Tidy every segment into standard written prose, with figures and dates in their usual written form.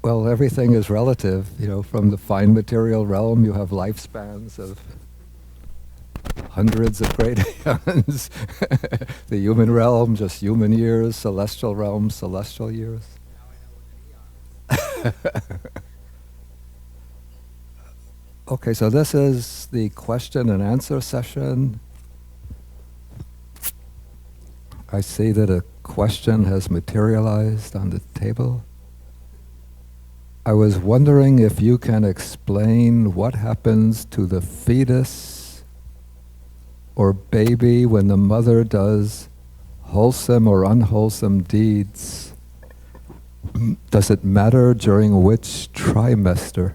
Well, everything is relative. From the fine material realm, you have lifespans of hundreds of great eons. The human realm, just human years. Celestial realm, celestial years. Okay, so this is the question and answer session. I see that a question has materialized on the table. I was wondering if you can explain what happens to the fetus or baby when the mother does wholesome or unwholesome deeds. Does it matter during which trimester?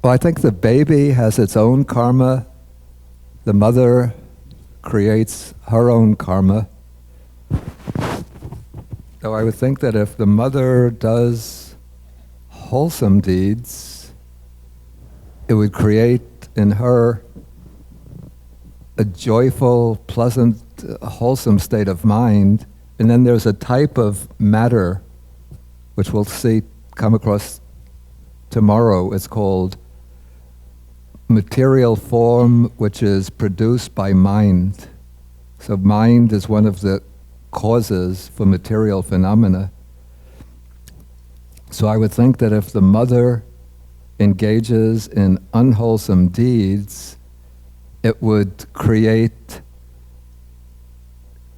Well, I think the baby has its own karma. The mother creates her own karma. So I would think that if the mother does wholesome deeds, it would create in her a joyful, pleasant, wholesome state of mind. And then there's a type of matter, which we'll see come across tomorrow. It's called material form, which is produced by mind. So mind is one of the causes for material phenomena. So I would think that if the mother engages in unwholesome deeds, it would create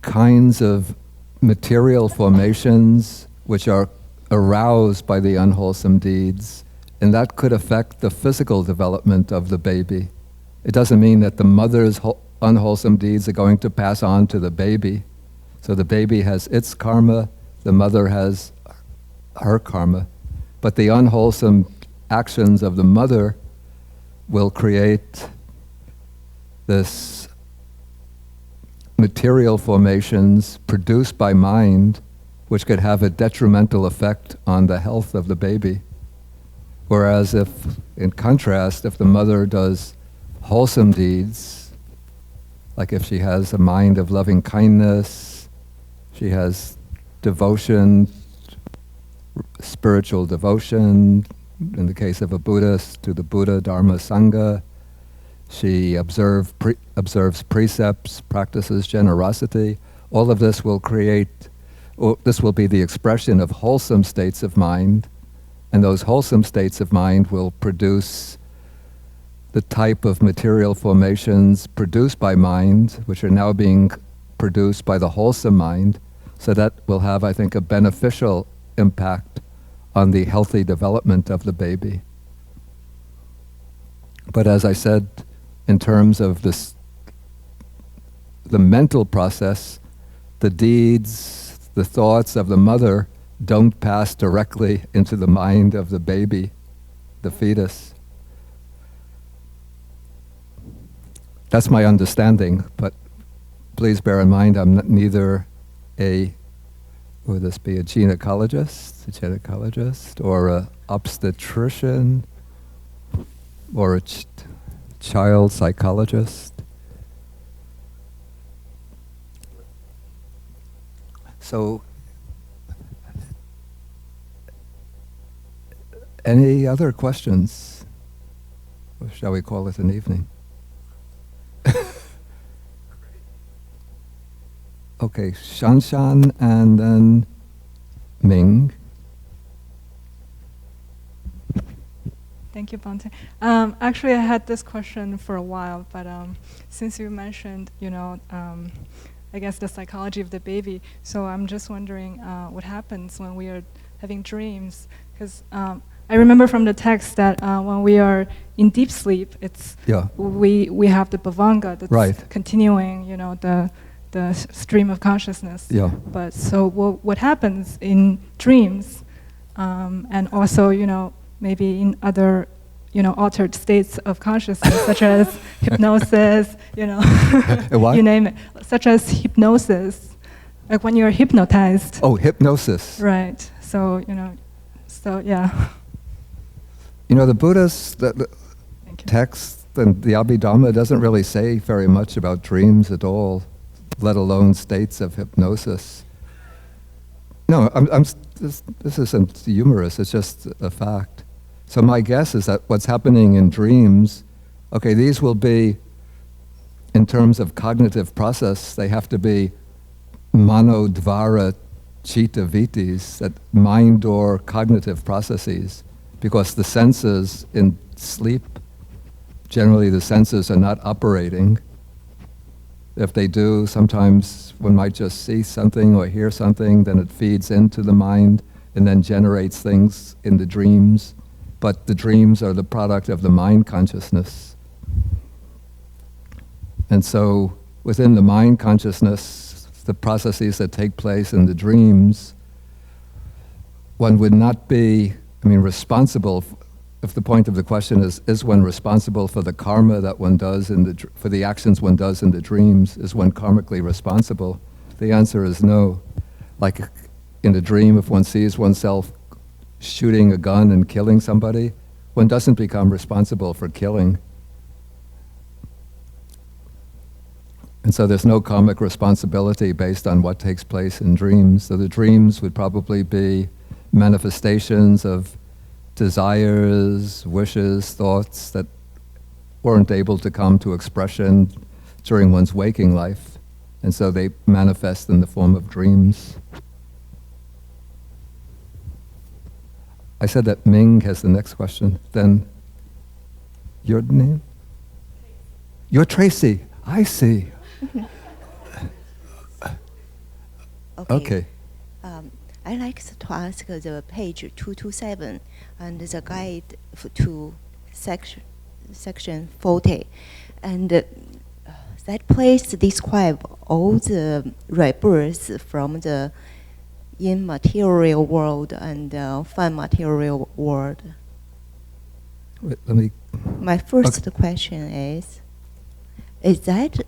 kinds of material formations which are aroused by the unwholesome deeds, and that could affect the physical development of the baby. It doesn't mean that the mother's unwholesome deeds are going to pass on to the baby. So the baby has its karma, the mother has her karma. But the unwholesome actions of the mother will create this material formations produced by mind, which could have a detrimental effect on the health of the baby. Whereas if, in contrast, if the mother does wholesome deeds, like if she has a mind of loving kindness, she has devotion, spiritual devotion, in the case of a Buddhist, to the Buddha, Dharma, Sangha. She observes precepts, practices generosity. All of this will this will be the expression of wholesome states of mind, and those wholesome states of mind will produce the type of material formations produced by mind, which are now being produced by the wholesome mind. So that will have, I think, a beneficial impact on the healthy development of the baby. But as I said, in terms of the mental process, the deeds, the thoughts of the mother don't pass directly into the mind of the baby, the fetus. That's my understanding, but please bear in mind I'm neither would this be a gynecologist, or a obstetrician, or a child psychologist. So, any other questions? Or shall we call it an evening? Okay, Shanshan and then Ming. Thank you, Bhante. Actually, I had this question for a while, but since you mentioned, I guess the psychology of the baby, so I'm just wondering what happens when we are having dreams, because I remember from the text that when we are in deep sleep, we have the bhavanga that's continuing, the stream of consciousness. Yeah. But so what happens in dreams, and also, maybe in other, altered states of consciousness, such as hypnosis, you name it, such as hypnosis, like when you're hypnotized. Oh, hypnosis. Right. So, yeah. The Buddha's Thank you. text and the Abhidhamma doesn't really say very much about dreams at all, let alone states of hypnosis. No, this isn't humorous, it's just a fact. So my guess is that what's happening in dreams, okay, these will be, in terms of cognitive process, they have to be manodvara chitta vittis, that mind or cognitive processes, because the senses in sleep, generally the senses are not operating. If they do, sometimes one might just see something or hear something, then it feeds into the mind and then generates things in the dreams. But the dreams are the product of the mind consciousness. And so within the mind consciousness, the processes that take place in the dreams, one would not be, responsible. If the point of the question is one responsible for the karma that one does for the actions one does in the dreams? Is one karmically responsible? The answer is no. Like in a dream, if one sees oneself shooting a gun and killing somebody, one doesn't become responsible for killing. And so there's no karmic responsibility based on what takes place in dreams. So the dreams would probably be manifestations of desires, wishes, thoughts that weren't able to come to expression during one's waking life. And so they manifest in the form of dreams. I said that Ming has the next question. Then your name? You're Tracy. I see. Okay. I'd like to ask the page 227 and the guide to section 40. And that place describe all the rebirths from the immaterial world and fine material world. Wait, let me... My first question is that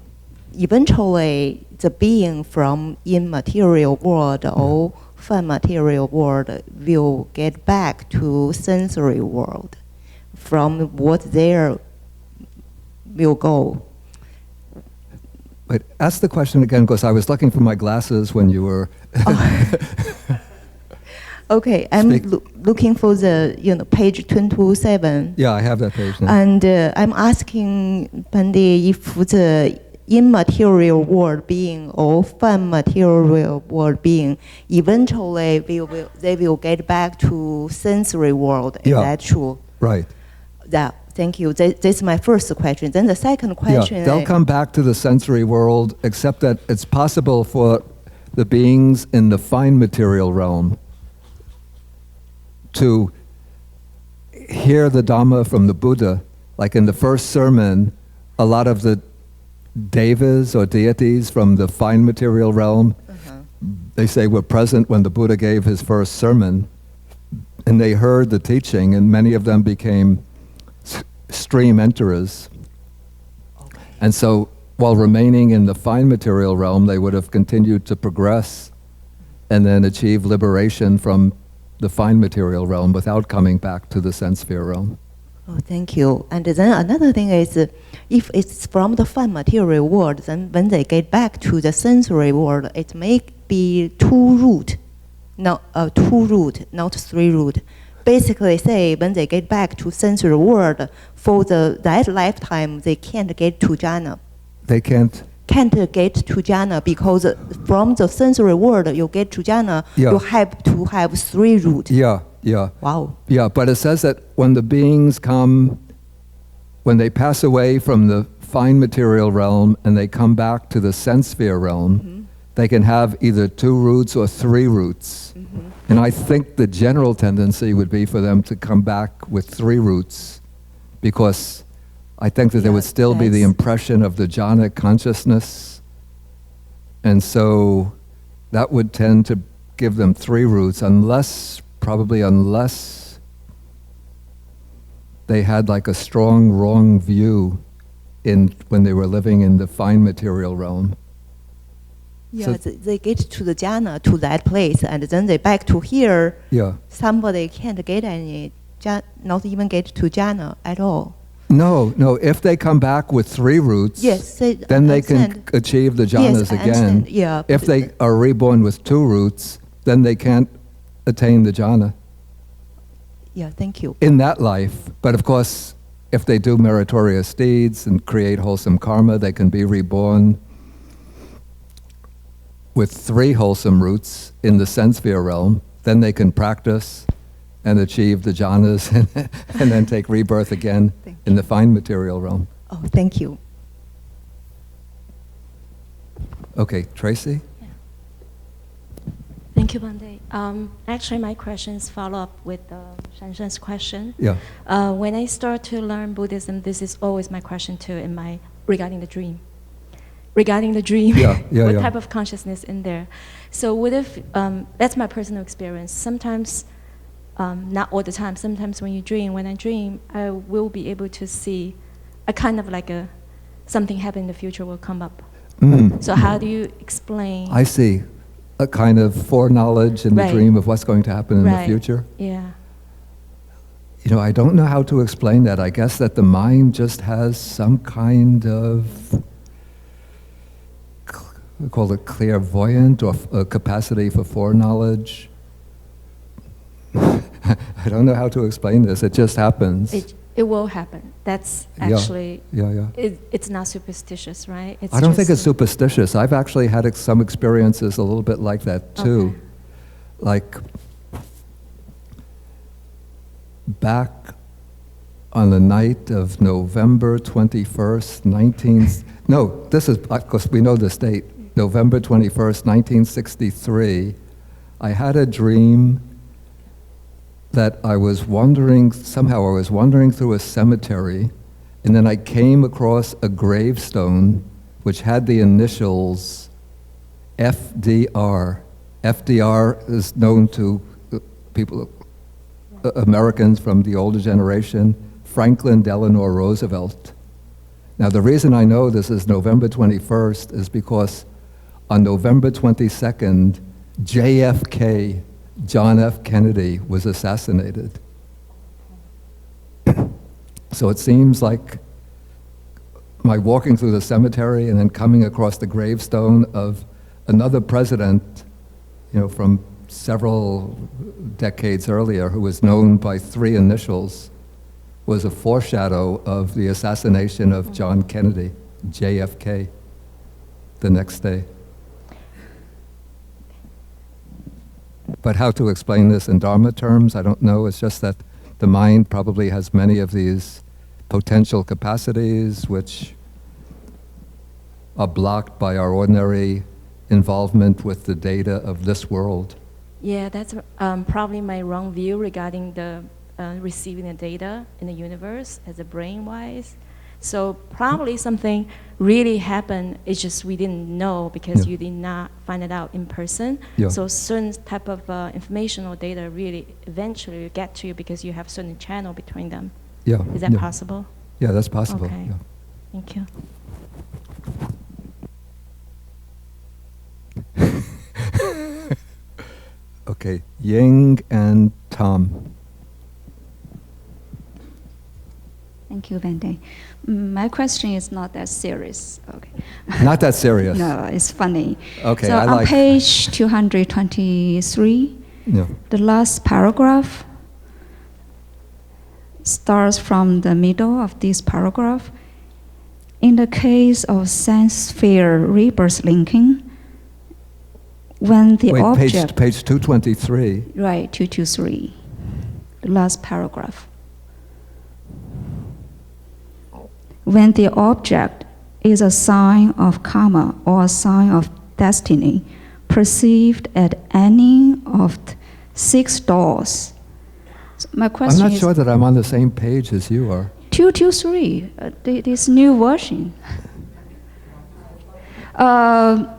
eventually the being from immaterial world or fine material world will get back to sensory world from what there will go? Wait, ask the question again, because I was looking for my glasses when you were... Okay, I'm looking for the page 227. Yeah, I have that page now. And I'm asking Pandi if the immaterial world being or fine material world being eventually they will get back to sensory world. Is that true? Right. Thank you. That's my first question. Then the second question. Yeah, they'll come back to the sensory world, except that it's possible for the beings in the fine material realm to hear the Dhamma from the Buddha. Like in the first sermon, a lot of the devas or deities from the fine material realm, they say were present when the Buddha gave his first sermon, and they heard the teaching, and many of them became stream enterers. Okay. And so while remaining in the fine material realm, they would have continued to progress and then achieve liberation from the fine material realm without coming back to the sense sphere realm. Oh, thank you. And then another thing is, if it's from the fine material world, then when they get back to the sensory world, it may be two root, not three root. Basically say, when they get back to sensory world, for that lifetime, they can't get to jhana. They can't get to jhana because from the sensory world you get to jhana, you have to have three root. Yeah. Wow. Yeah, but it says that when the beings come, when they pass away from the fine material realm and they come back to the sense sphere realm, they can have either two roots or three roots. And I think the general tendency would be for them to come back with three roots, because I think that there would still be the impression of the jhana consciousness. And so that would tend to give them three roots, unless they had like a strong wrong view when they were living in the fine material realm. Yeah, So- they get to the jhana, to that place, and then they back to here. Yeah. Somebody can't get any, not even get to jhana at all. No. If they come back with 3 roots, Yes, then they can understand. achieve the Yes, jhanas I again. understand, yeah, If but- they are reborn with 2 roots, then they can't attain the jhana Yeah, thank you. in that life. But of course, if they do meritorious deeds and create wholesome karma, they can be reborn with 3 wholesome roots in the sense sphere realm. Then they can practice and achieve the jhanas and then take rebirth again Thank in the fine material realm. Oh, thank you. Okay, Tracy? Thank you, Bande. Actually, my questions follow up with Shanshan's question. Yeah. When I start to learn Buddhism, this is always my question too regarding the dream. Regarding the dream, Yeah, what yeah. type of consciousness in there? So what if, that's my personal experience. Sometimes, not all the time, sometimes when I dream, I will be able to see a kind of like something happen in the future will come up. Mm. So how do you explain? I see. A kind of foreknowledge in the Right. dream of what's going to happen in the Right. future. Yeah. You know, I don't know how to explain that. I guess that the mind just has some kind of, we call it clairvoyant or a capacity for foreknowledge. I don't know how to explain this. It just happens. It will happen. That's Yeah. actually, Yeah. it's not superstitious, right? It's I don't think just it's superstitious. I've actually had some experiences a little bit like that too. Okay. Like back on the night of November 21st, this is, of course, we know this date, November 21st, 1963, I had a dream that I was wandering through a cemetery, and then I came across a gravestone which had the initials FDR. FDR is known to people, Americans from the older generation, Franklin Delano Roosevelt. Now the reason I know this is November 21st is because on November 22nd, JFK, John F. Kennedy, was assassinated. So it seems like my walking through the cemetery and then coming across the gravestone of another president, you know, from several decades earlier, who was known by 3 initials, was a foreshadow of the assassination of John Kennedy, JFK, the next day. But how to explain this in Dharma terms, I don't know. It's just that the mind probably has many of these potential capacities which are blocked by our ordinary involvement with the data of this world. Yeah, that's probably my wrong view regarding the receiving the data in the universe as a brain-wise. So probably something really happened, it's just we didn't know because Yeah. you did not find it out in person. Yeah. So certain type of information or data really eventually will get to you because you have certain channel between them. Yeah. Is that yeah. possible? Yeah, that's possible. Okay. Yeah. Thank you. Okay, Ying and Tom. Thank you, Bande. My question is not that serious. Okay. Not that serious. No, it's funny. Okay, so I on like. page 223, Yeah. the last paragraph starts from the middle of this paragraph. In the case of sense sphere rebirth linking, when the Wait, object... page 223. Right, 223, the last paragraph. When the object is a sign of karma or a sign of destiny, perceived at any of the 6 doors. So my I'm question not is, sure that I'm on the same page as you are. 223, this new version.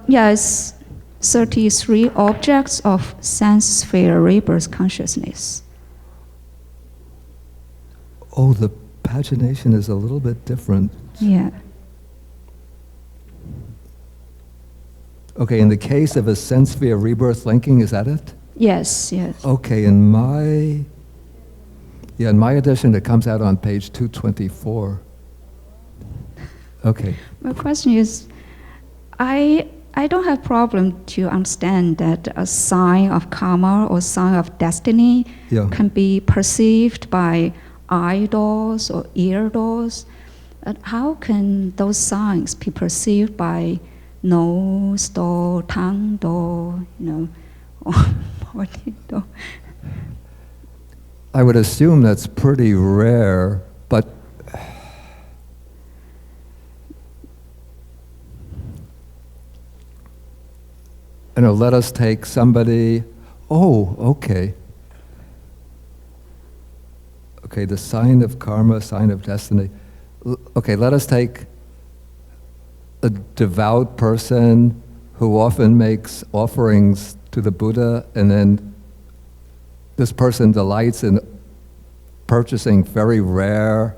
Yes, 33 objects of sense sphere rebirth consciousness. Oh, the pagination is a little bit different. Yeah. Okay, in the case of a sense via rebirth linking, is that it? Yes, yes. Okay, in my edition, it comes out on page 224. Okay. My question is, I don't have problem to understand that a sign of karma or sign of destiny Yeah. can be perceived by eye doors or ear doors. How can those signs be perceived by nose door, tongue door, or body door? I would assume that's pretty rare, but let us take somebody. Oh, okay. Okay, the sign of karma, sign of destiny. Okay, let us take a devout person who often makes offerings to the Buddha, and then this person delights in purchasing very rare,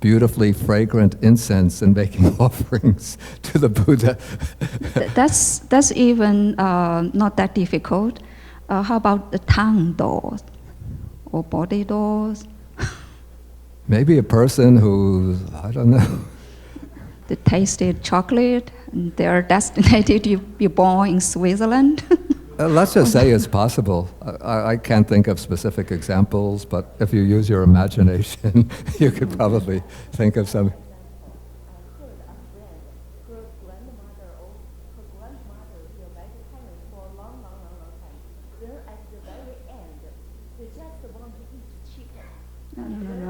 beautifully fragrant incense and making offerings to the Buddha. That's even not that difficult. How about the tongue doors or body doors? Maybe a person who, I don't know. They tasted chocolate, and they're destined to be born in Switzerland. Let's just say it's possible. I can't think of specific examples, but if you use your imagination, you could probably think of some.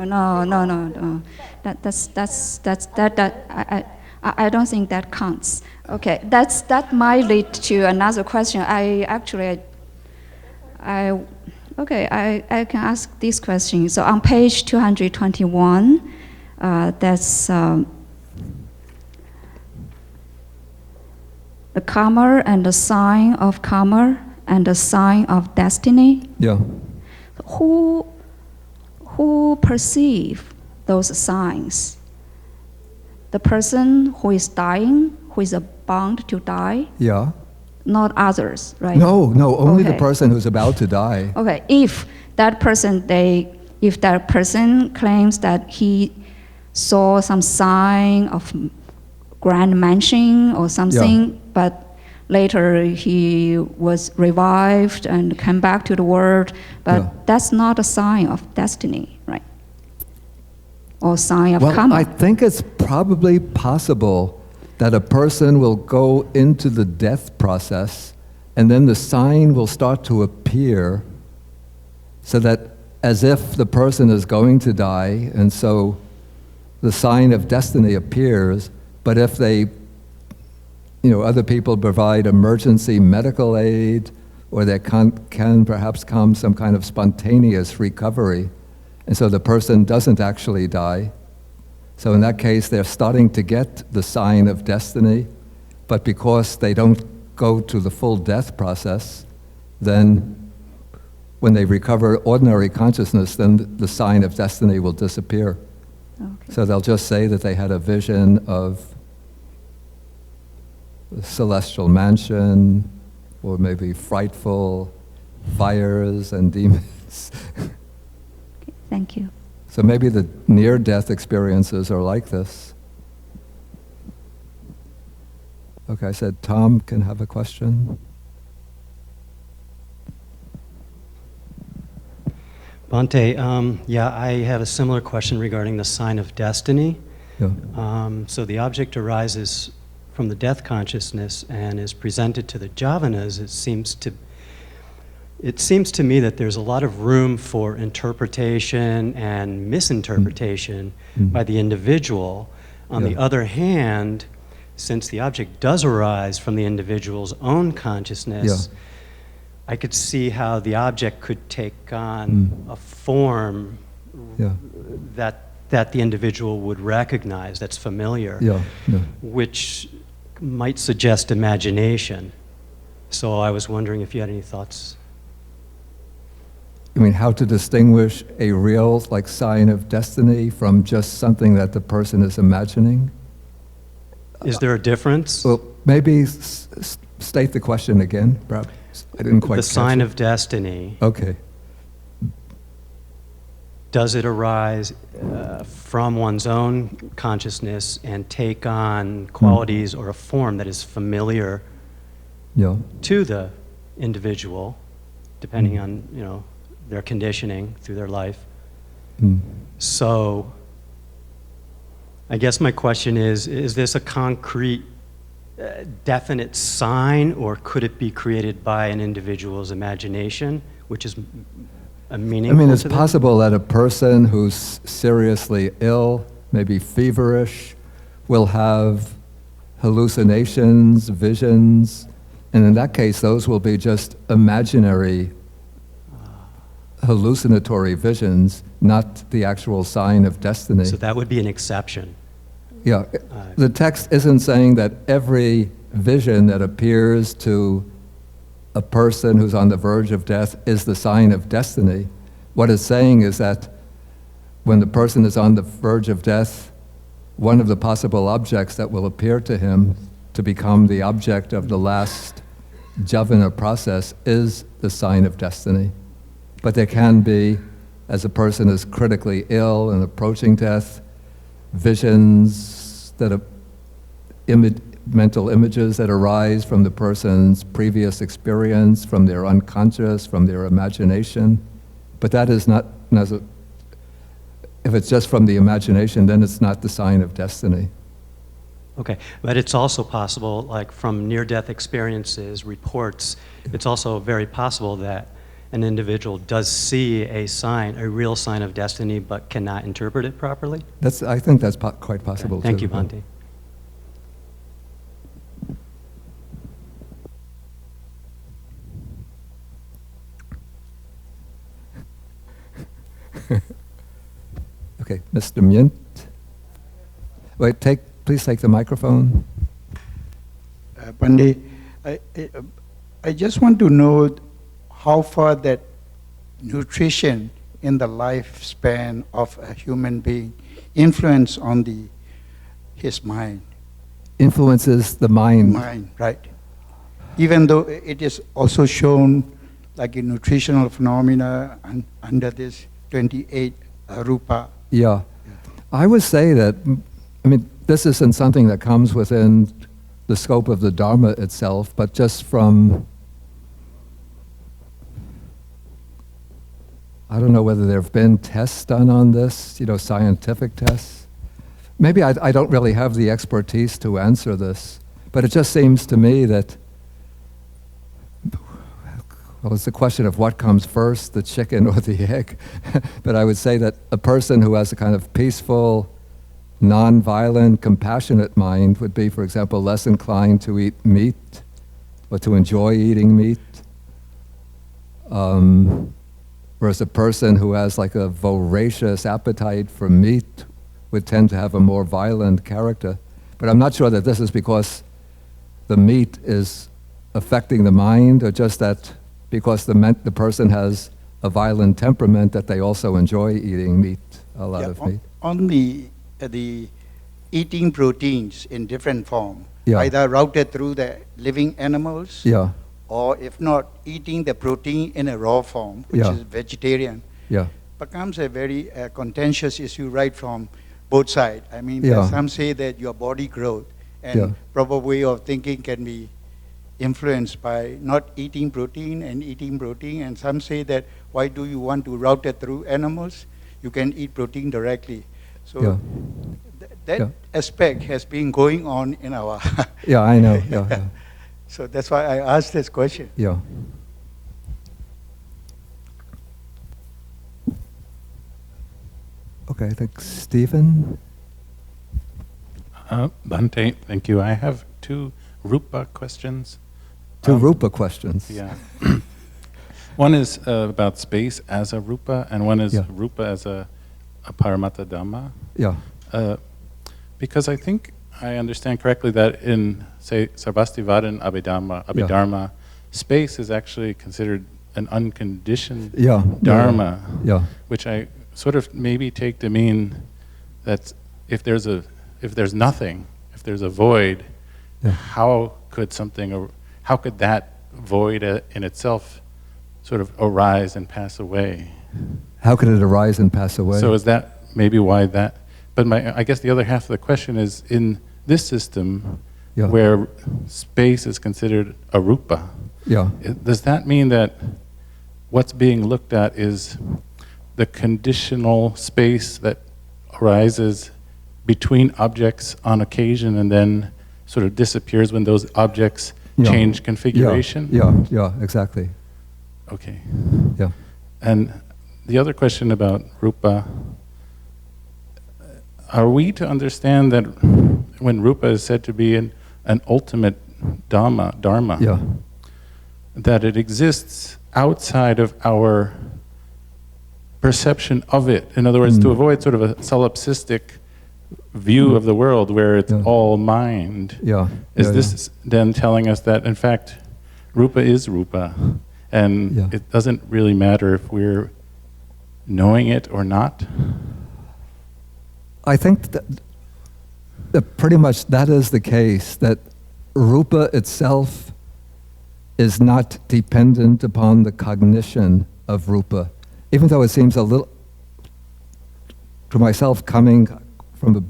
No. I don't think that counts. Okay, that might lead to another question. I can ask this question. So on page 221, that's the karma and the sign of karma and the sign of destiny. Yeah. Who perceive those signs? The person who is dying, who is bound to die? Yeah. Not others, right? No, only the Okay. person who's about to die. Okay, if that person claims that he saw some sign of grand mansion or something, but later he was revived and came back to the world, but that's not a sign of destiny, right? Or sign of karma. I think it's probably possible that a person will go into the death process and then the sign will start to appear so that as if the person is going to die, and so the sign of destiny appears, but if they, other people provide emergency medical aid, or there can perhaps come some kind of spontaneous recovery, and so the person doesn't actually die. So in that case, they're starting to get the sign of destiny, but because they don't go to the full death process, then when they recover ordinary consciousness, then the sign of destiny will disappear. Okay. So they'll just say that they had a vision of a celestial mansion, or maybe frightful fires and demons. Okay, thank you. So maybe the near-death experiences are like this. Okay, I said Tom can have a question. Bhante, I have a similar question regarding the sign of destiny. Yeah. So the object arises from the death consciousness and is presented to the jhavanas. It seems to me that there's a lot of room for interpretation and misinterpretation by the individual. On the other hand, since the object does arise from the individual's own consciousness, I could see how the object could take on a form that the individual would recognize, that's familiar, which might suggest imagination. So I was wondering if you had any thoughts. I mean, how to distinguish a real, sign of destiny from just something that the person is imagining? Is there a difference? Well, maybe state the question again, perhaps? I didn't quite The catch sign it. of destiny, Okay. does it arise from one's own consciousness and take on qualities or a form that is familiar Yeah. to the individual, depending on, you know, their conditioning through their life? Mm. So I guess my question is this a concrete, definite sign, or could it be created by an individual's imagination, which is a meaningful I mean, it's to them? possible that a person who's seriously ill, maybe feverish, will have hallucinations, visions, and in that case, those will be just imaginary, hallucinatory visions, not the actual sign of destiny. So that would be an exception. Yeah, the text isn't saying that every vision that appears to a person who's on the verge of death is the sign of destiny. What it's saying is that when the person is on the verge of death, one of the possible objects that will appear to him to become the object of the last javana process is the sign of destiny. But there can be, as a person is critically ill and approaching death, visions that are mental images that arise from the person's previous experience, from their unconscious, from their imagination. But that is not, if it's just from the imagination, then it's not the sign of destiny. Okay, but it's also possible, like from near-death experiences, reports, it's also very possible that an individual does see a sign, a real sign of destiny, but cannot interpret it properly? I think that's quite possible, Okay. Thank too. you, Bhante. Okay, Mr. Myint. Wait, please take the microphone. Pandey, I just want to know how far that nutrition in the lifespan of a human being influence on his mind. Influences the mind. Mind, right. Even though it is also shown like a nutritional phenomena under this 28 rupa. Yeah. I would say that, I mean, this isn't something that comes within the scope of the Dharma itself, but just from, I don't know whether there have been tests done on this, scientific tests. Maybe I don't really have the expertise to answer this, but it just seems to me that, well, it's a question of what comes first, the chicken or the egg. But I would say that a person who has a kind of peaceful, non-violent, compassionate mind would be, for example, less inclined to eat meat or to enjoy eating meat. Whereas a person who has like a voracious appetite for meat would tend to have a more violent character. But I'm not sure that this is because the meat is affecting the mind, or just that because the person has a violent temperament that they also enjoy eating meat, a lot of meat. On the eating proteins in different form, Yeah. either routed through the living animals, Yeah, or if not, eating the protein in a raw form, which Yeah. is vegetarian, yeah, becomes a very contentious issue right from both sides. I mean, Yeah. some say that your body growth and Yeah. proper way of thinking can be influenced by not eating protein and eating protein, and some say that why do you want to route it through animals? You can eat protein directly. So Yeah. that Yeah. aspect has been going on in our yeah, I know, yeah. So that's why I asked this question. Yeah. Okay, I think Stephen. Bhante, thank you. I have two rupa questions. Two rupa questions. Yeah. One is about space as a rupa, and one is Yeah. rupa as a paramatta dhamma. Yeah. Because I think I understand correctly that in, say, Sarvastivada and Abhidhamma, space is actually considered an unconditioned Yeah. dharma, Yeah. which I sort of maybe take to mean that if there's nothing, if there's a void, Yeah. how how could that void in itself sort of arise and pass away? How could it arise and pass away? So is that maybe why that? But I guess the other half of the question is, in this system, where space is considered a rupa, does that mean that what's being looked at is the conditional space that arises between objects on occasion and then sort of disappears when those objects change configuration? Yeah, exactly. Okay. Yeah. And the other question about rupa, are we to understand that when rupa is said to be an ultimate dharma, that it exists outside of our perception of it? In other words, to avoid sort of a solipsistic view of the world where it's all mind. Is this then telling us that, in fact, rupa is rupa, and it doesn't really matter if we're knowing it or not? I think that pretty much that is the case, that rupa itself is not dependent upon the cognition of rupa, even though it seems a little, to myself coming from the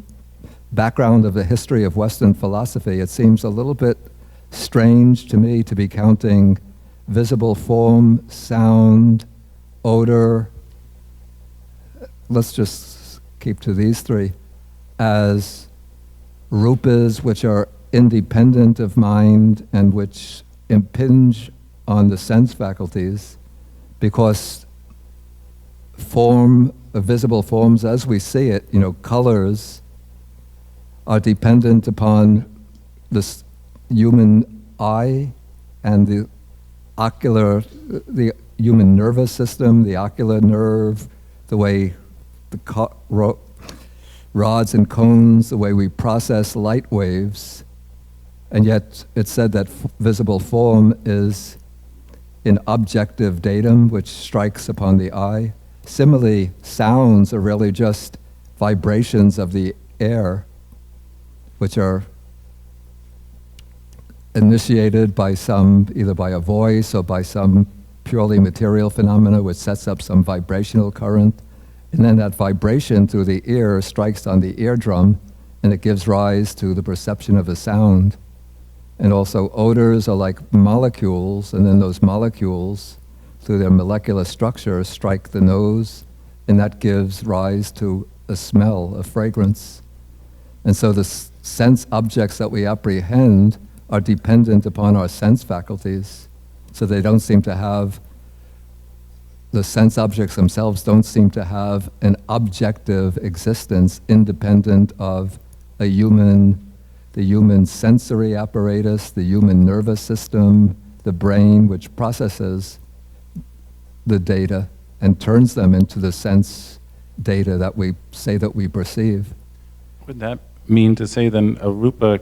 background of the history of Western philosophy, it seems a little bit strange to me to be counting visible form, sound, odor, let's just keep to these three, as rupas which are independent of mind and which impinge on the sense faculties, because form, visible forms as we see it, colors, are dependent upon this human eye and the human nervous system, the ocular nerve, the way the rods and cones, the way we process light waves. And yet it's said that visible form is an objective datum which strikes upon the eye. Similarly, sounds are really just vibrations of the air, which are initiated by either by a voice or by some purely material phenomena which sets up some vibrational current. And then that vibration through the ear strikes on the eardrum, and it gives rise to the perception of a sound. And also odors are like molecules, and then those molecules, through their molecular structure, strike the nose, and that gives rise to a smell, a fragrance. And so the sense objects that we apprehend are dependent upon our sense faculties. So they don't seem to have, the sense objects themselves don't seem to have an objective existence independent of the human sensory apparatus, the human nervous system, the brain, which processes the data and turns them into the sense data that we say that we perceive. Would that mean to say then a rupa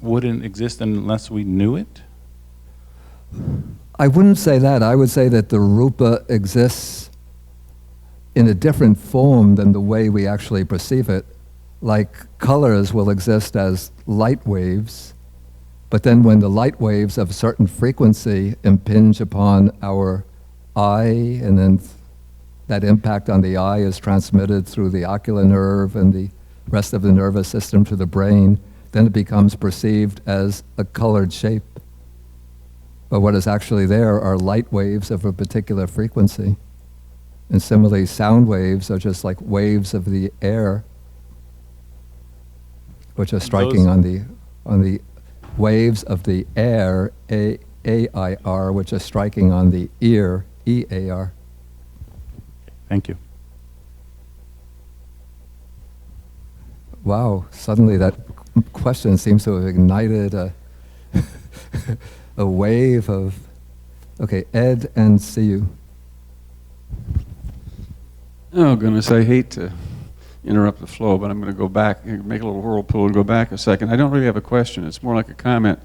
wouldn't exist unless we knew it? I wouldn't say that. I would say that the rupa exists in a different form than the way we actually perceive it. Like colors will exist as light waves, but then when the light waves of a certain frequency impinge upon our eye, and then that impact on the eye is transmitted through the ocular nerve and the rest of the nervous system to the brain, then it becomes perceived as a colored shape. But what is actually there are light waves of a particular frequency. And similarly, sound waves are just like waves of the air, which are striking on the waves of the air, A-I-R, which are striking on the ear, E-A-R. Thank you. Wow, suddenly that question seems to have ignited a wave of, okay, Ed and see you. Oh goodness, I hate to interrupt the flow, but I'm going to go back, make a little whirlpool and go back a second. I don't really have a question, it's more like a comment,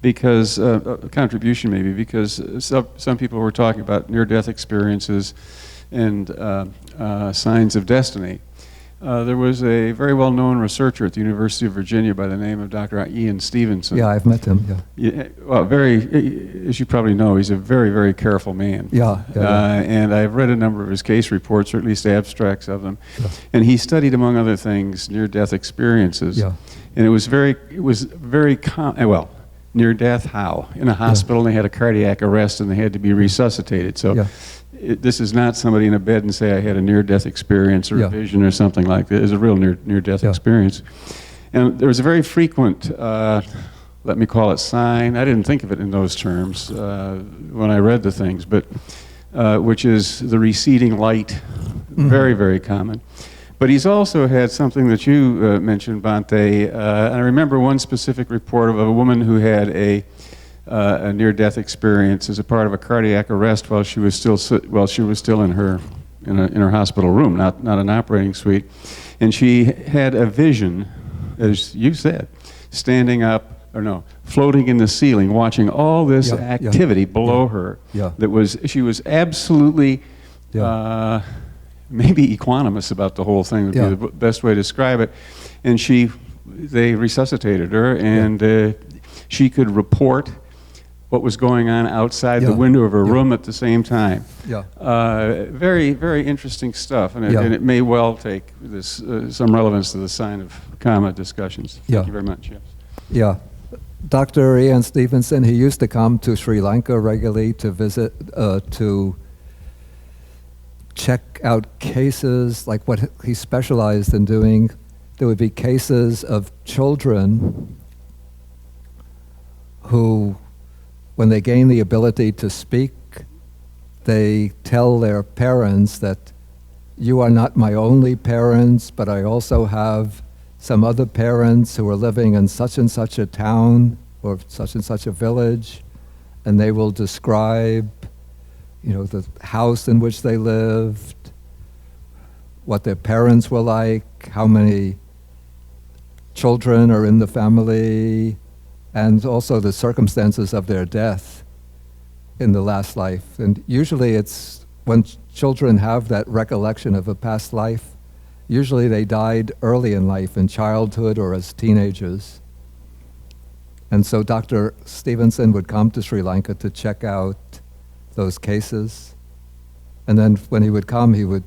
because, a contribution maybe, because some people were talking about near-death experiences and signs of destiny. There was a very well-known researcher at the University of Virginia by the name of Dr. Ian Stevenson. Yeah, I've met him, Yeah, well, as you probably know, he's a very, very careful man. And I've read a number of his case reports, or at least abstracts of them. Yeah. And he studied, among other things, near-death experiences. Yeah. And it was very common, well, near-death how? In a hospital, they had a cardiac arrest and they had to be resuscitated. So. Yeah. This is not somebody in a bed and say, I had a near-death experience or a vision or something like that. It's a real near-death experience. And there was a very frequent, let me call it sign, I didn't think of it in those terms when I read the things, but which is the receding light, very, very common. But he's also had something that you mentioned, Bhante, and I remember one specific report of a woman who had a near-death experience as a part of a cardiac arrest while she was still in her hospital room, not an operating suite, and she had a vision, as you said, standing up, or no, floating in the ceiling, watching all this activity below her. That she was absolutely maybe equanimous about the whole thing would be the best way to describe it, and they resuscitated her, and she could report what was going on outside the window of her room at the same time. Very, very interesting stuff, and it may well take this some relevance to the sign of karma discussions. Thank you very much. Yes. Yeah. Dr. Ian Stevenson, he used to come to Sri Lanka regularly to visit, to check out cases, like what he specialized in doing. There would be cases of children who, when they gain the ability to speak, they tell their parents that you are not my only parents, but I also have some other parents who are living in such and such a town or such and such a village, and they will describe, the house in which they lived, what their parents were like, how many children are in the family, and also the circumstances of their death in the last life. And usually it's when children have that recollection of a past life, usually they died early in life, in childhood or as teenagers. And so Dr. Stevenson would come to Sri Lanka to check out those cases. And then when he would come, he would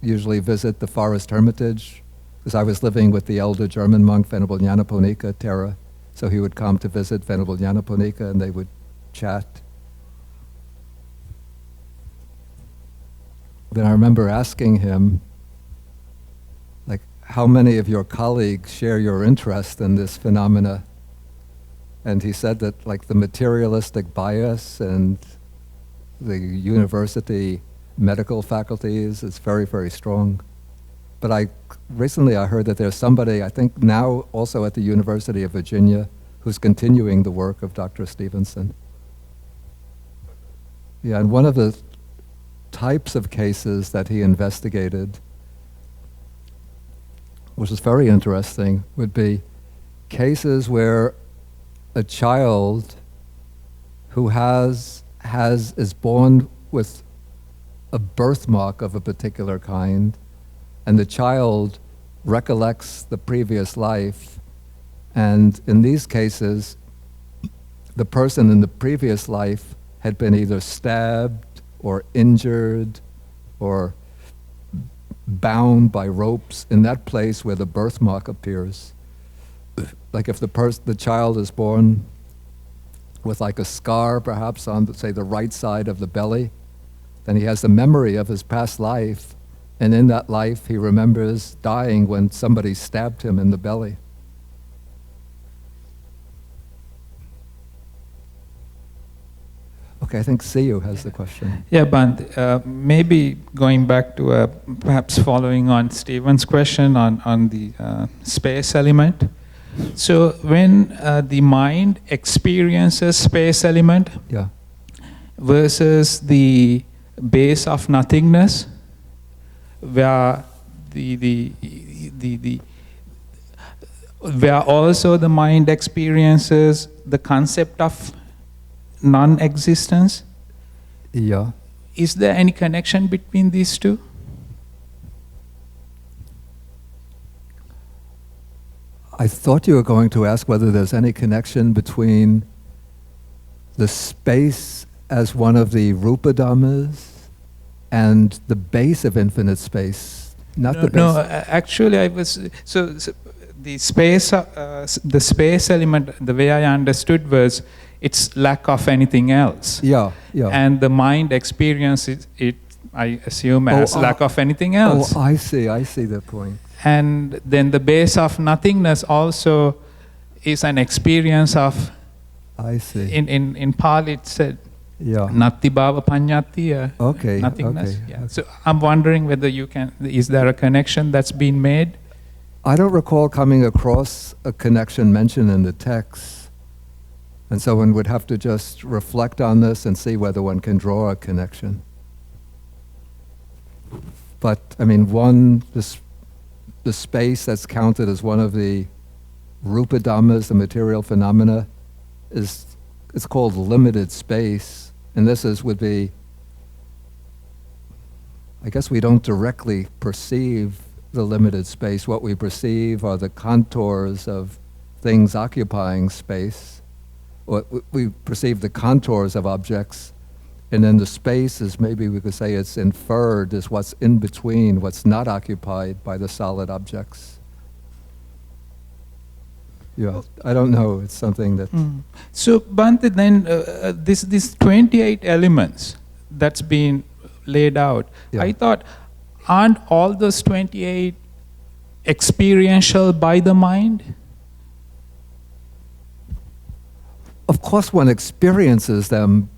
usually visit the forest hermitage, because I was living with the elder German monk, Venerable Nyanaponika Thera. So he would come to visit Venerable Nyanaponika, and they would chat. Then I remember asking him, like, how many of your colleagues share your interest in this phenomena? And he said that, like, the materialistic bias and the university medical faculties is very, very strong. But recently I heard that there's somebody, I think now also at the University of Virginia, who's continuing the work of Dr. Stevenson. Yeah, and one of the types of cases that he investigated, which is very interesting, would be cases where a child who is born with a birthmark of a particular kind, and the child recollects the previous life, and in these cases, the person in the previous life had been either stabbed or injured or bound by ropes in that place where the birthmark appears. Like if the child is born with like a scar perhaps on, say, the right side of the belly, then he has the memory of his past life, and in that life he remembers dying when somebody stabbed him in the belly. Okay, I think Siyu has the question. Yeah, Bhante, maybe going back to perhaps following on Stephen's question on the space element. So when the mind experiences space element versus the base of nothingness, where where also the mind experiences the concept of non-existence. Yeah. Is there any connection between these two? I thought you were going to ask whether there's any connection between the space as one of the rupa dhammas and the base of infinite space, not the base. No, actually, I was so the space element. The way I understood was it's lack of anything else. Yeah. And the mind experiences it, I assume, as lack of anything else. Oh, I see the point. And then the base of nothingness also is an experience of. I see. In Pali it said. Yeah. Nati bhava panyati. Okay. Nothingness. Okay. Yeah. So I'm wondering whether you can. Is there a connection that's been made? I don't recall coming across a connection mentioned in the text, and so one would have to just reflect on this and see whether one can draw a connection. But I mean, the space that's counted as one of the rupa dhammas, the material phenomena, it's called limited space. And this would be, I guess we don't directly perceive the limited space. What we perceive are the contours of things occupying space. Or we perceive the contours of objects, and then the space is, maybe we could say it's inferred as what's in between, what's not occupied by the solid objects. Yeah, I don't know. It's something that. So, Bhante, then this 28 elements that's been laid out. Yeah. I thought, aren't all those 28 experiential by the mind? Of course, one experiences them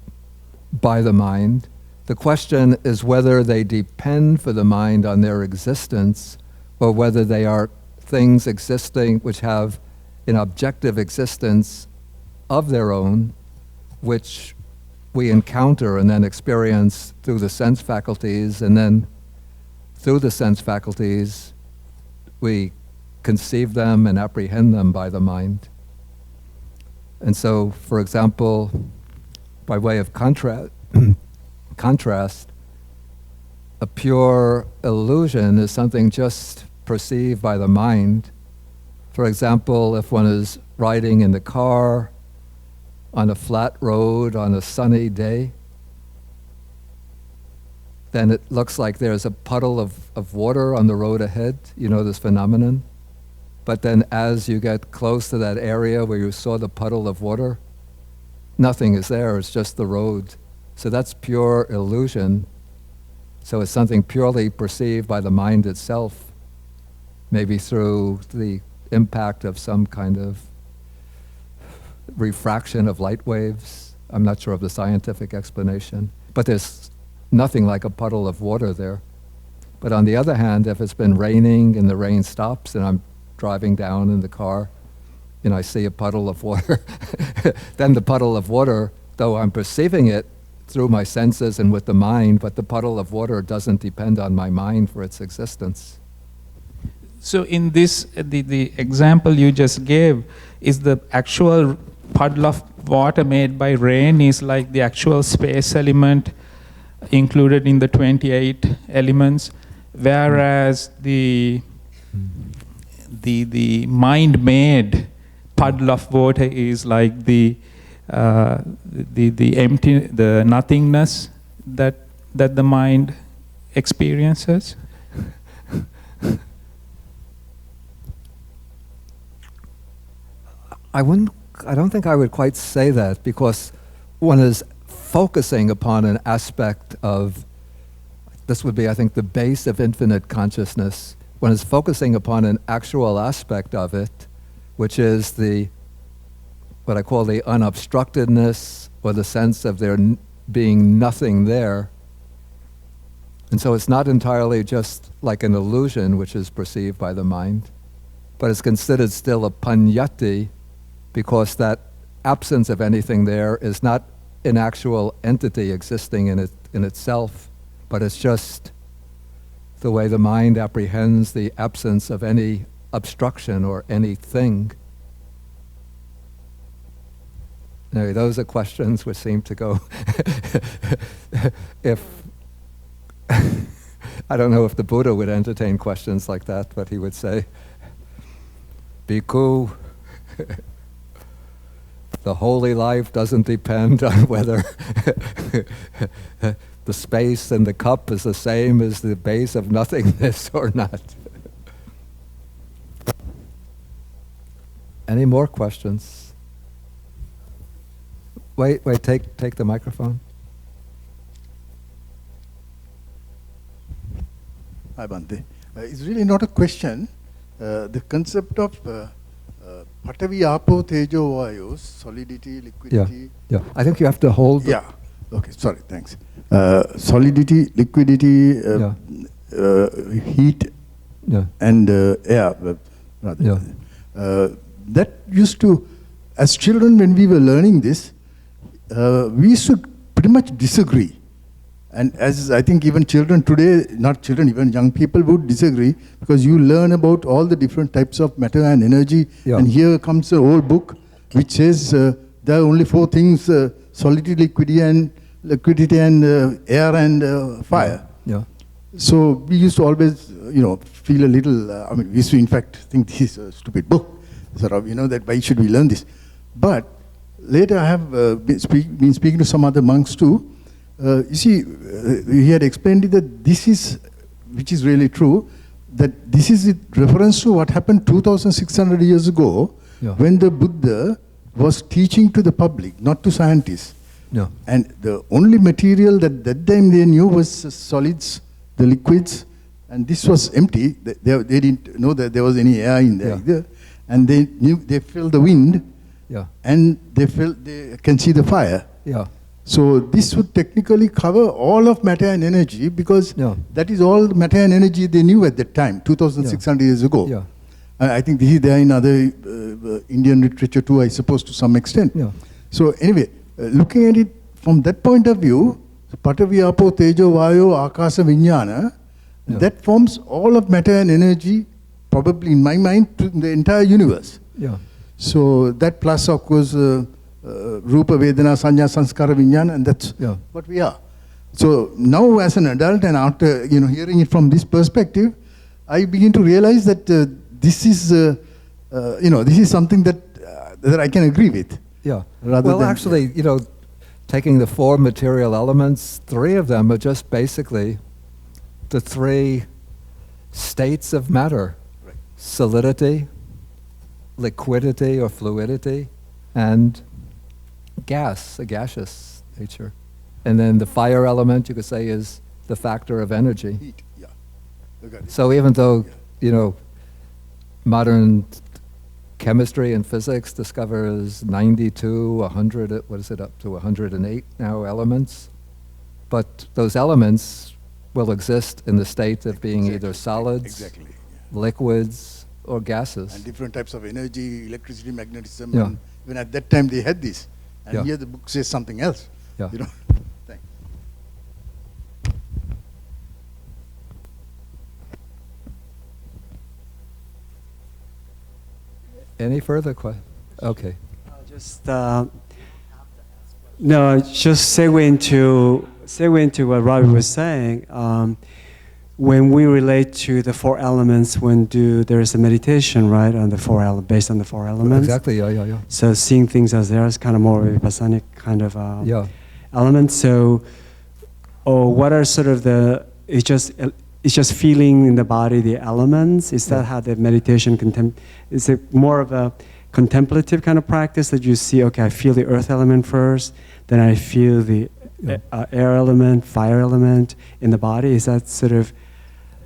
by the mind. The question is whether they depend for the mind on their existence, or whether they are things existing which have an objective existence of their own, which we encounter and then experience through the sense faculties, and then through the sense faculties we conceive them and apprehend them by the mind. And so, for example, by way of contrast, a pure illusion is something just perceived by the mind. For example, if one is riding in the car on a flat road on a sunny day, then it looks like there's a puddle of water on the road ahead, you know, this phenomenon. But then as you get close to that area where you saw the puddle of water, nothing is there, it's just the road. So that's pure illusion. So it's something purely perceived by the mind itself, maybe through the impact of some kind of refraction of light waves. I'm not sure of the scientific explanation, but there's nothing like a puddle of water there. But on the other hand, if it's been raining and the rain stops and I'm driving down in the car and I see a puddle of water, then the puddle of water, though I'm perceiving it through my senses and with the mind, but the puddle of water doesn't depend on my mind for its existence. So in this, the example you just gave, is the actual puddle of water made by rain is like the actual space element included in the 28 elements, whereas the mind-made puddle of water is like the empty, the nothingness that the mind experiences. I don't think I would quite say that, because one is focusing upon an aspect of, this would be, I think, the base of infinite consciousness. One is focusing upon an actual aspect of it, which is what I call the unobstructedness, or the sense of there being nothing there. And so it's not entirely just like an illusion which is perceived by the mind, but it's considered still a panyati, because that absence of anything there is not an actual entity existing in itself, but it's just the way the mind apprehends the absence of any obstruction or anything. Anyway, those are questions which seem to go if I don't know if the Buddha would entertain questions like that, but he would say, bhikkhu, the holy life doesn't depend on whether the space in the cup is the same as the base of nothingness or not. Any more questions? Wait, take the microphone. Hi, Bhante. It's really not a question. The concept of Patavi, Apo, Tejo, Vayu, solidity, liquidity. Yeah. I think you have to hold. Yeah. Okay. Sorry. Thanks. Solidity, liquidity, heat, and air. Rather. That used to, as children, when we were learning this, we should pretty much disagree. And as I think even children today, not children, even young people would disagree, because you learn about all the different types of matter and energy. And here comes a whole book which says there are only four things: solidity, liquidity, and air and fire. So we used to always, feel a little. I mean, we used to in fact think this is a stupid book. Sort of, that why should we learn this? But later I have been speaking to some other monks too. You see, he had explained it that this is, which is really true, that this is in reference to what happened 2,600 years ago when the Buddha was teaching to the public, not to scientists. And the only material that time they knew was solids, the liquids, and this was empty. They didn't know that there was any air in there either. And they knew, they felt the wind, and they can see the fire. So this would technically cover all of matter and energy, because that is all matter and energy they knew at that time, 2,600 years ago. I think this is there in other Indian literature too, I suppose, to some extent. So anyway, looking at it from that point of view, Patavi, Apo, Tejo, Vayu, Akasa, Vijnana, that forms all of matter and energy, probably in my mind, to the entire universe. So that plus, of course, Rupa, Vedana, Sanya, Sanskara, Vijnana, and that's what we are. So now as an adult, and after hearing it from this perspective, I begin to realize that this is this is something that I can agree with. Well, actually, taking the four material elements, three of them are just basically the three states of matter: solidity, liquidity or fluidity, and gas, a gaseous nature. And then the fire element, you could say, is the factor of energy. Heat, So even though, modern chemistry and physics discovers 92, 100, what is it, up to 108 now elements, but those elements will exist in the state of being either solids, liquids, or gases. And different types of energy, electricity, magnetism, and even at that time they had this. And here the book says something else. Thanks. Any further questions? Okay. Just segue into what Robbie was saying. When we relate to the four elements, there is a meditation, right, on the based on the four elements. Exactly. Yeah. So seeing things as they are is kind of more of a Vipassanic kind of element. So, what are sort of it's just feeling in the body the elements? Is that how the meditation is it more of a contemplative kind of practice that you see? Okay, I feel the earth element first, then I feel the air element, fire element in the body. Is that sort of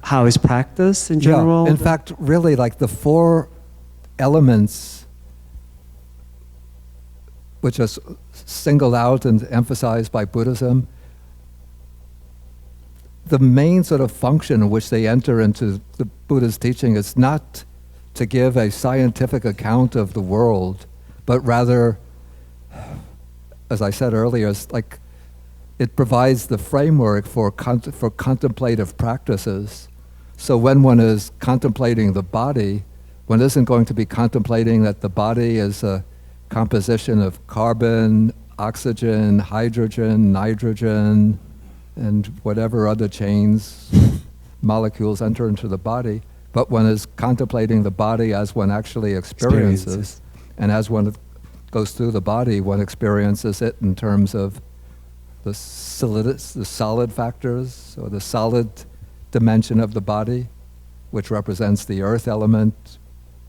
how it's practiced in general? In fact, really, like the four elements, which are singled out and emphasized by Buddhism, the main sort of function in which they enter into the Buddha's teaching is not to give a scientific account of the world, but rather, as I said earlier, it's like it provides the framework for contemplative practices. So when one is contemplating the body, one isn't going to be contemplating that the body is a composition of carbon, oxygen, hydrogen, nitrogen, and whatever other chains, molecules enter into the body. but one is contemplating the body as one actually experiences. And as one goes through the body, one experiences it in terms of the solid factors, or the solid dimension of the body, which represents the earth element,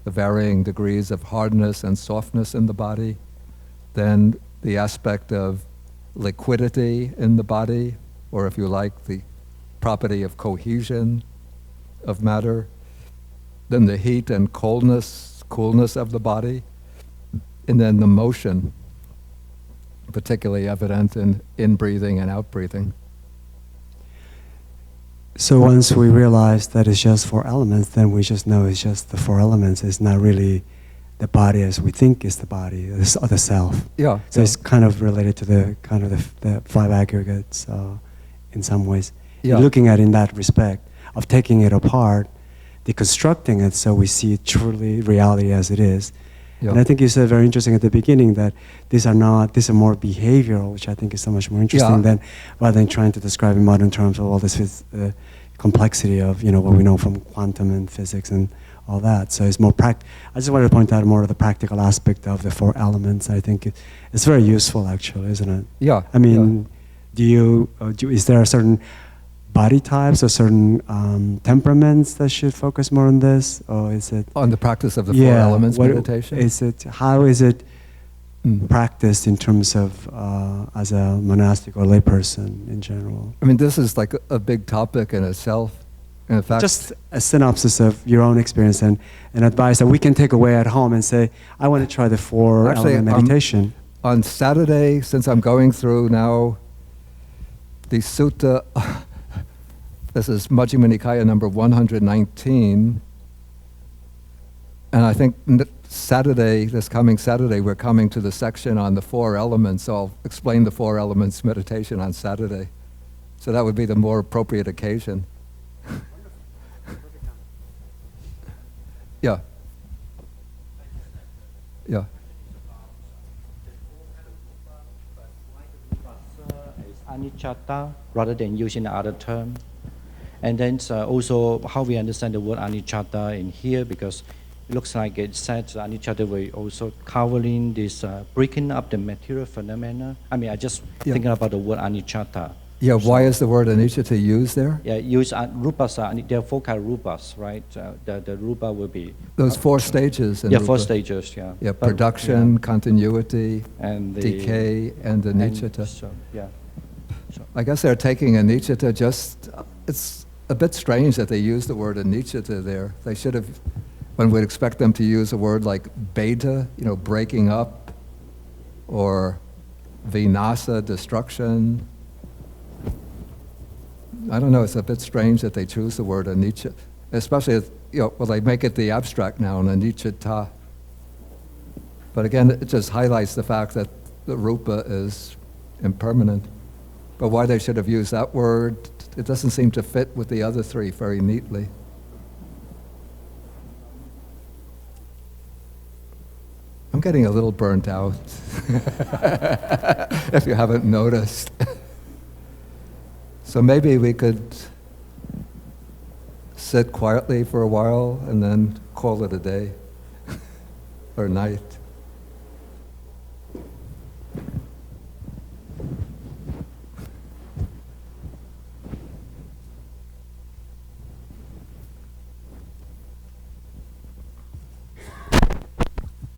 the varying degrees of hardness and softness in the body. Then the aspect of liquidity in the body, or if you like, the property of cohesion of matter. Then the heat and coolness of the body. And then the motion, particularly evident in in-breathing and out-breathing. So once we realize that it's just 4 elements, then we just know it's just the 4 elements. It's not really the body as we think is the body, or the self. Yeah. So it's kind of related to the kind of the 5 aggregates in some ways. Yeah. Looking at it in that respect of taking it apart, deconstructing it, so we see truly reality as it is. Yeah. And I think you said very interesting at the beginning that these are more behavioral, which I think is so much more interesting than rather than trying to describe in modern terms of all this complexity of what we know from quantum and physics and all that. So it's more I just wanted to point out more of the practical aspect of the 4 elements. I think it's very useful, actually, isn't it? Yeah. I mean, is there a certain body types or certain temperaments that should focus more on this, or is it on the practice of the 4 elements meditation? How is it practiced in terms of as a monastic or layperson in general? I mean, this is like a big topic in itself. In fact, just a synopsis of your own experience and advice that we can take away at home and say, I want to try the 4 element meditation. On Saturday, since I'm going through now the sutta. This is Majjhima Nikaya number 119, and I think this coming Saturday, we're coming to the section on the 4 elements, so I'll explain the 4 elements meditation on Saturday. So that would be the more appropriate occasion. Yeah. Yeah. Anicca rather than using other term. And then also how we understand the word anicca in here, because it looks like it said anicca will also covering this breaking up the material phenomena. I mean, I just thinking about the word anicca. Yeah, why is the word anicca used there? Yeah, use rupas. There are 4 kind of rupas, right? The rupa will be those 4 stages. In rupa. 4 stages. Yeah. Yeah, production, continuity, and decay, and anicca. So, yeah. So I guess they're taking anicca just. It's a bit strange that they use the word anicca there. They should have. One would expect them to use a word like beta, breaking up, or vinasa, destruction. I don't know, it's a bit strange that they choose the word anicca, especially, they make it the abstract noun, anicca. But again, it just highlights the fact that the rupa is impermanent. But why they should have used that word, it doesn't seem to fit with the other 3 very neatly. I'm getting a little burnt out, if you haven't noticed. So maybe we could sit quietly for a while and then call it a day or night.